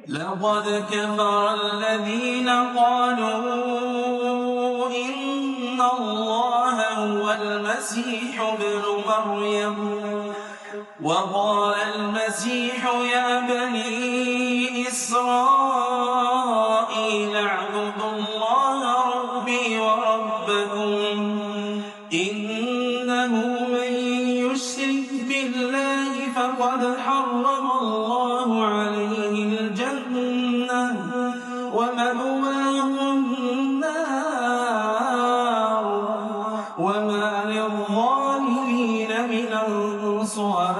لقد كفر الذين قالوا إن الله هو المسيح ابن مريم وقال المسيح يا بني إسرائيل اعبدوا الله ربي وربكم إنه من يشرك بالله فقد حرم الله عليه الجنة ومأواه النار وما للظالمين من أنصار.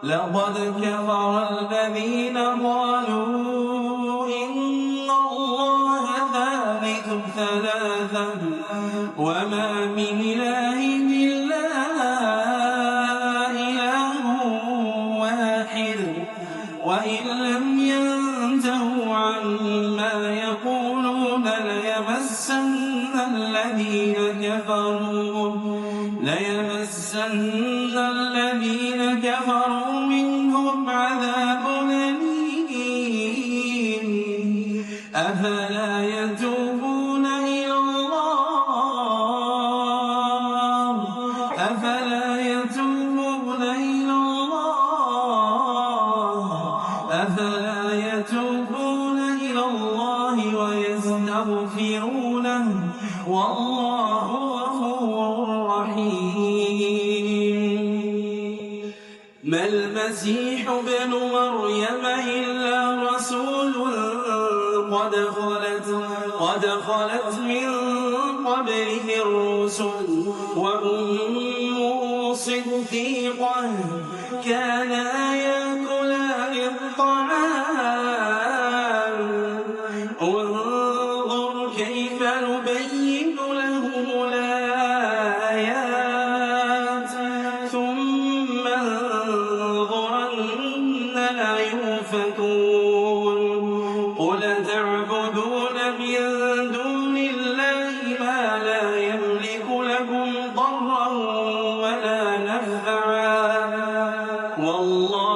لقد كفر الذين قالوا إن الله ثالث ثلاثة وما من إله إلا إله واحد وإن لم ينتهوا عما يقولون ليمسن الذين كفروا منهم عذاب أليم. أفلا يتوبون إلى الله ويستغفرونه والله غفور رحيم. ما المسيح ابن مريم إلا رسول قد خلت من قبله الرسل وأمه صديقة كانا يأكلان الطعام انظر كيف نبين لهم الآيات ثم انظر أنى يؤفكون. قل تعبدون من دون الله ما لا يملك لكم ضرا ولا نفعا والله